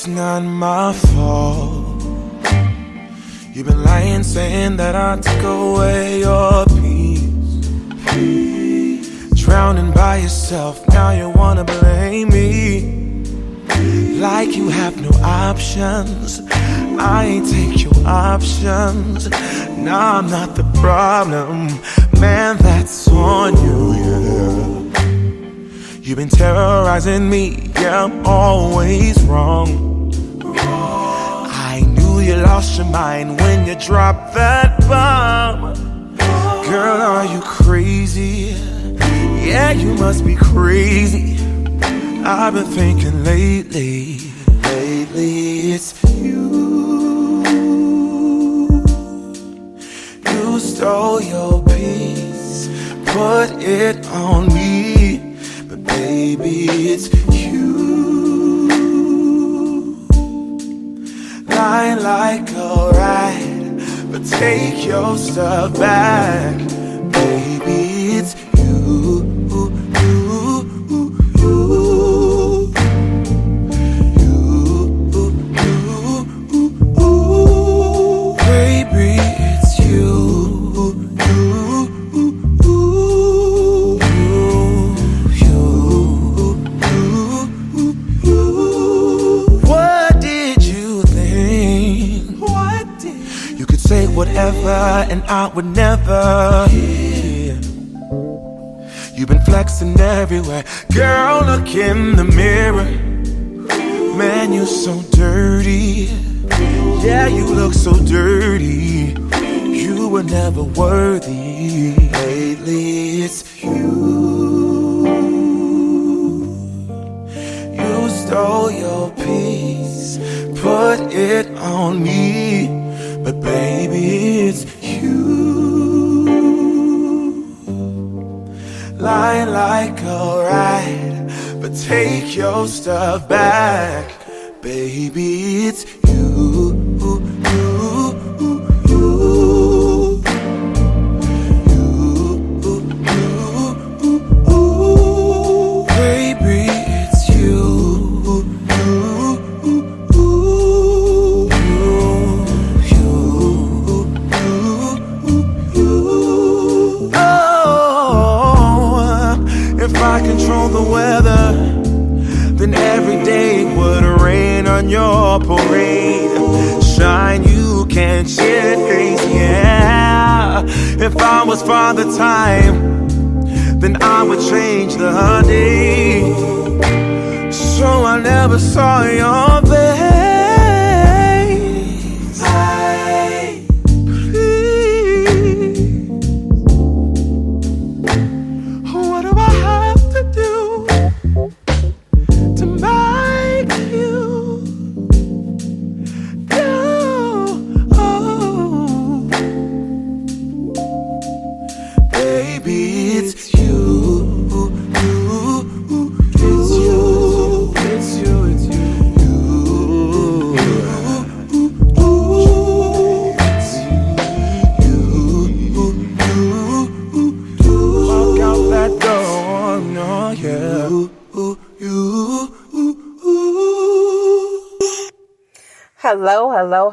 It's not my fault. You've been lying, saying that I took away your peace. Drowning by yourself, now you wanna blame me. Like you have no options. I ain't take your options. Nah, I'm not the problem. Man, that's on you, yeah. You've been terrorizing me, yeah, I'm always wrong. I knew you lost your mind when you dropped that bomb. Girl, are you crazy? Yeah, you must be crazy. I've been thinking lately it's you. You stole your peace, put it on me. But baby, it's you. Lying like a rat, but take your stuff back. Baby, it's you. Whatever, and I would never. Yeah. You've been flexing everywhere. Girl, look in the mirror. Man, you're so dirty. Yeah, you look so dirty. You were never worthy. Lately, it's you. You stole your peace, put it on me. But baby, it's you. Lying like a rat, but take your stuff back. Baby, it's you. Control the weather, then every day would rain on your parade. Shine, you can't change, yeah. If I was Father Time, then I would change the day. So I never saw your face.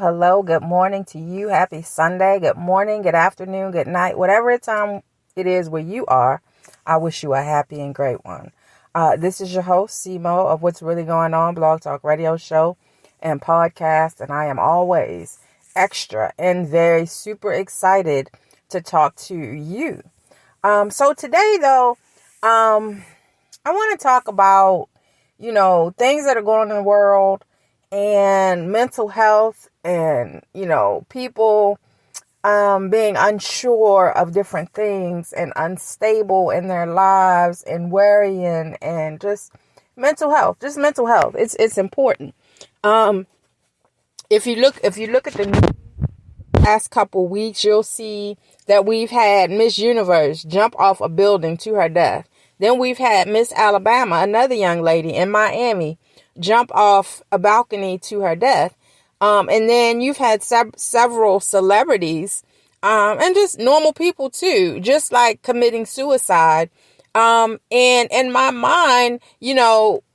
Hello. Good morning to you. Happy Sunday. Good morning, good afternoon, good night. Whatever time it is where you are, I wish you a happy and great one. This is your host, Simo, of What's Really Going On, Blog Talk Radio Show and Podcast. And I am always extra and very super excited to talk to you. So today, though, I want to talk about, things that are going on in the world and mental health and, people being unsure of different things and unstable in their lives and worrying and just mental health. It's important. If you look at the last couple weeks, you'll see that we've had Miss Universe jump off a building to her death. Then we've had Miss Alabama, another young lady in Miami, jump off a balcony to her death. And then you've had several celebrities, and just normal people too, just like committing suicide. And in my mind,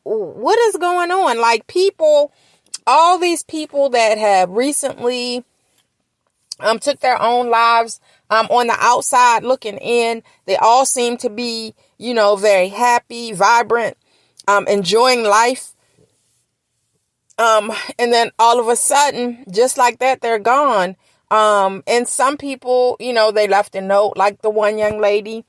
what is going on? Like people all these people that have recently took their own lives, on the outside looking in, they all seem to be, very happy, vibrant, enjoying life. And then all of a sudden, just like that, they're gone. And some people, they left a note, like the one young lady,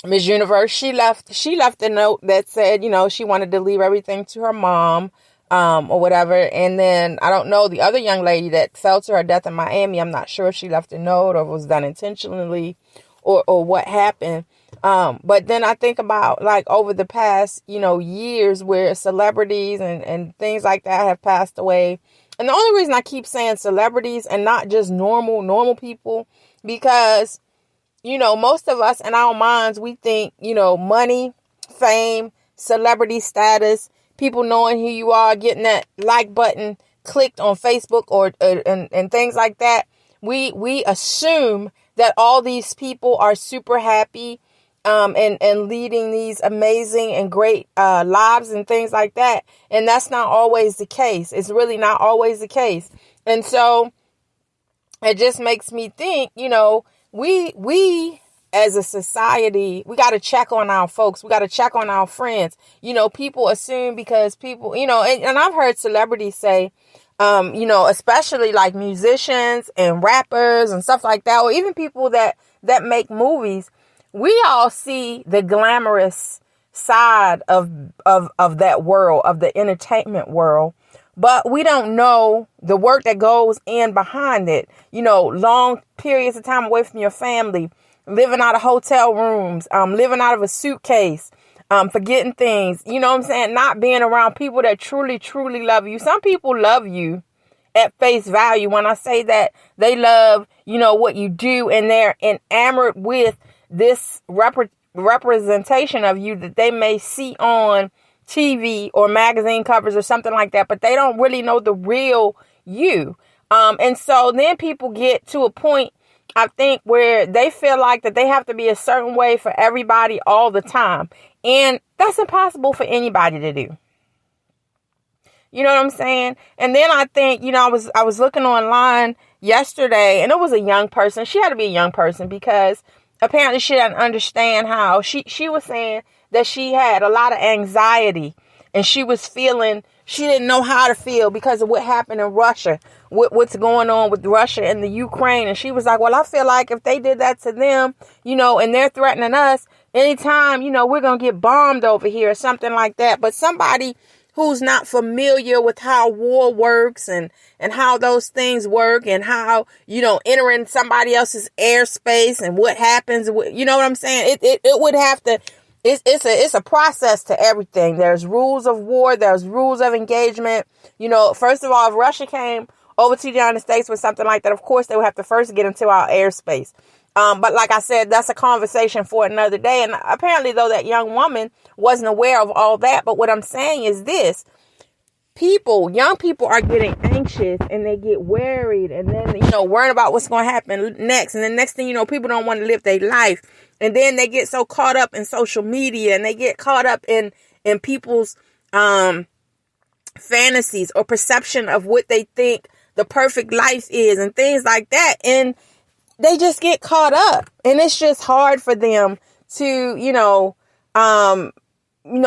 Miss Universe, she left a note that said, she wanted to leave everything to her mom, or whatever. And then I don't know, the other young lady that fell to her death in Miami, I'm not sure if she left a note or was done intentionally or what happened. But then I think about, like, over the past, years where celebrities and things like that have passed away. And the only reason I keep saying celebrities and not just normal people, because, most of us in our minds, we think, money, fame, celebrity status, people knowing who you are, getting that like button clicked on Facebook or and things like that. We assume that all these people are super happy, and leading these amazing and great lives and things like that. And that's not always the case. It's really not always the case. And so it just makes me think, we as a society, we got to check on our folks. We got to check on our friends. People assume because people, and I've heard celebrities say, especially like musicians and rappers and stuff like that, or even people that make movies, we all see the glamorous side of that world, of the entertainment world, but we don't know the work that goes in behind it. Long periods of time away from your family, living out of hotel rooms, living out of a suitcase, forgetting things, not being around people that truly, truly love you. Some people love you at face value. When I say that, they love, what you do, and they're enamored with this representation of you that they may see on TV or magazine covers or something like that, but they don't really know the real you. And so then people get to a point, I think, where they feel like that they have to be a certain way for everybody all the time. And that's impossible for anybody to do. You know what I'm saying? And then I think, I was looking online yesterday, and it was a young person. She had to be a young person because apparently she didn't understand how she was saying that she had a lot of anxiety, and she didn't know how to feel because of what happened in Russia, what's going on with Russia and the Ukraine. And she was like, well, I feel like if they did that to them, and they're threatening us anytime, we're going to get bombed over here or something like that. But somebody who's not familiar with how war works and how those things work and how, entering somebody else's airspace and what happens, you know what I'm saying? It would have to, it's a process to everything. There's rules of war. There's rules of engagement. First of all, if Russia came over to the United States with something like that, of course, they would have to first get into our airspace. But like I said, that's a conversation for another day. And apparently, though, that young woman wasn't aware of all that. But what I'm saying is this. Young people are getting anxious and they get worried and then, worrying about what's going to happen next. And the next thing you know, people don't want to live their life. And then they get so caught up in social media and they get caught up in people's fantasies or perception of what they think the perfect life is and things like that. And they just get caught up, and it's just hard for them to,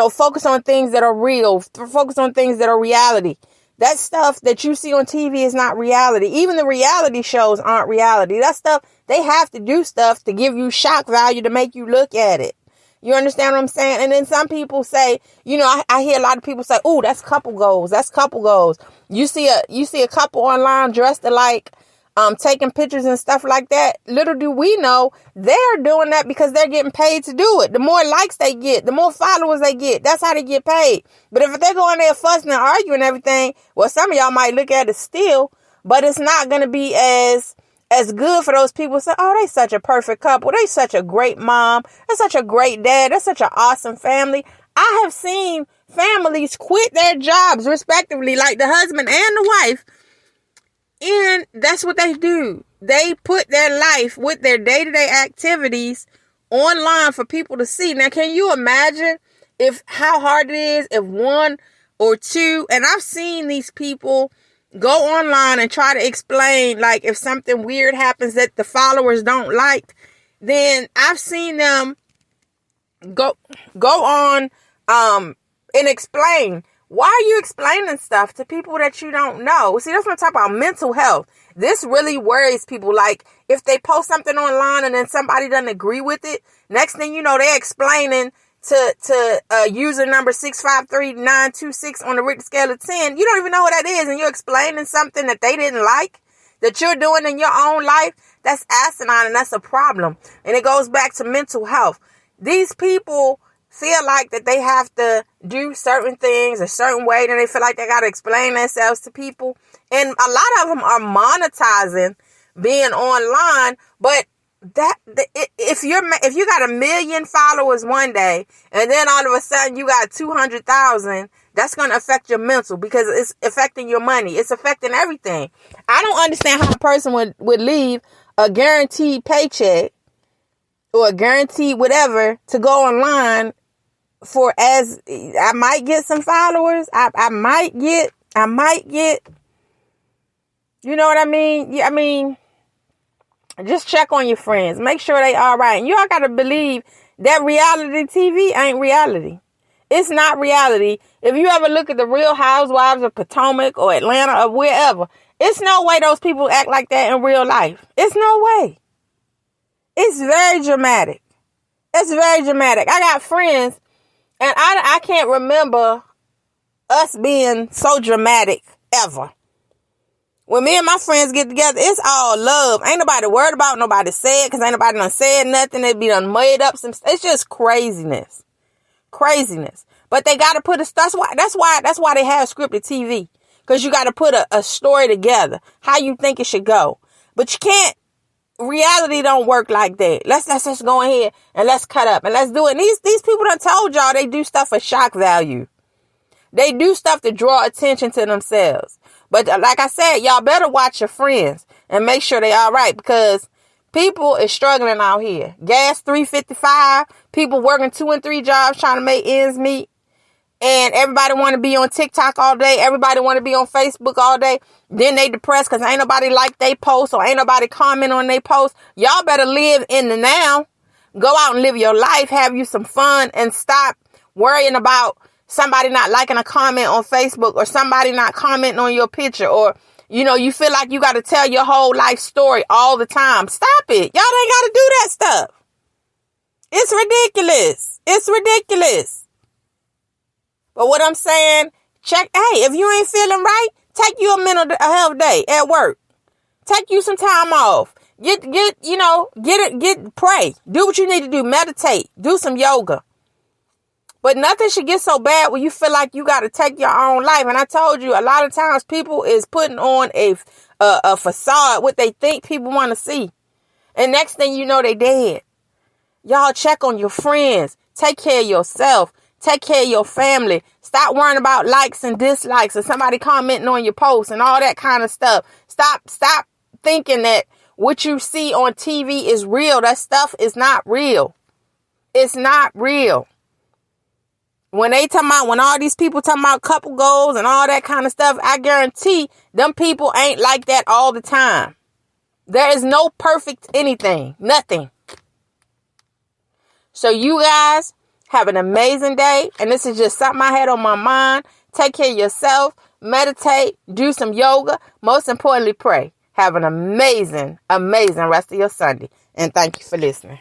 focus on things that are real, focus on things that are reality. That stuff that you see on TV is not reality. Even the reality shows aren't reality. That stuff, they have to do stuff to give you shock value to make you look at it. You understand what I'm saying? And then some people say, I hear a lot of people say, "Oh, that's couple goals. That's couple goals." You see a couple online dressed alike, taking pictures and stuff like that. Little do we know, they're doing that because they're getting paid to do it. The more likes they get, the more followers they get. That's how they get paid. But if they're going there fussing and arguing and everything, well, some of y'all might look at it still, but it's not going to be as good for those people to say, "Oh, they such a perfect couple. They such a great mom. They're such a great dad. They're such an awesome family." I have seen families quit their jobs respectively, like the husband and the wife. And that's what they do. They put their life with their day-to-day activities online for people to see. Now, can you imagine how hard it is if one or two. And I've seen these people go online and try to explain, like, if something weird happens that the followers don't like, then I've seen them go on and explain. Why are you explaining stuff to people that you don't know? See, that's what I'm talking about, mental health. This really worries people. Like, if they post something online and then somebody doesn't agree with it, next thing you know, they're explaining to user number 653-926 on the Richter scale of 10. You don't even know what that is, and you're explaining something that they didn't like, that you're doing in your own life. That's asinine, and that's a problem. And it goes back to mental health. These people feel like that they have to do certain things a certain way, and they feel like they got to explain themselves to people. And a lot of them are monetizing being online, but if you got 1 million followers one day, and then all of a sudden you got 200,000, that's going to affect your mental, because it's affecting your money. It's affecting everything. I don't understand how a person would leave a guaranteed paycheck or a guaranteed whatever to go online for, as I might get some followers. I might get, you know what I mean? Yeah, I mean, just check on your friends. Make sure they all right. And you all got to believe that reality TV ain't reality. It's not reality. If you ever look at the Real Housewives of Potomac or Atlanta or wherever, it's no way those people act like that in real life. It's no way. It's very dramatic. It's very dramatic. I got friends, and I can't remember us being so dramatic ever. When me and my friends get together, it's all love. Ain't nobody worried about nobody said, because ain't nobody done said nothing. They be done made up some. It's just craziness. Craziness. But they got to put that's why they have scripted TV. Because you got to put a story together. How you think it should go. But you can't. Reality don't work like that. Let's just go ahead and let's cut up and let's do it. And these people done told y'all they do stuff for shock value. They do stuff to draw attention to themselves. But like I said, y'all better watch your friends and make sure they all right, because people is struggling out here. Gas $3.55. People working 2 and 3 jobs trying to make ends meet. And everybody want to be on TikTok all day. Everybody want to be on Facebook all day. Then they depressed because ain't nobody like they post or ain't nobody comment on they post. Y'all better live in the now. Go out and live your life. Have you some fun and stop worrying about somebody not liking a comment on Facebook or somebody not commenting on your picture, or, you know, you feel like you got to tell your whole life story all the time. Stop it. Y'all ain't got to do that stuff. It's ridiculous. It's ridiculous. But what I'm saying, hey, if you ain't feeling right, take you a mental health day at work. Take you some time off. Pray. Do what you need to do. Meditate. Do some yoga. But nothing should get so bad where you feel like you got to take your own life. And I told you, a lot of times people is putting on a facade, what they think people want to see. And next thing you know, they dead. Y'all check on your friends. Take care of yourself. Take care of your family. Stop worrying about likes and dislikes or somebody commenting on your posts and all that kind of stuff. Stop thinking that what you see on TV is real. That stuff is not real. It's not real. When all these people talking about couple goals and all that kind of stuff, I guarantee them people ain't like that all the time. There is no perfect anything. Nothing. So you guys have an amazing day. And this is just something I had on my mind. Take care of yourself. Meditate. Do some yoga. Most importantly, pray. Have an amazing, amazing rest of your Sunday. And thank you for listening.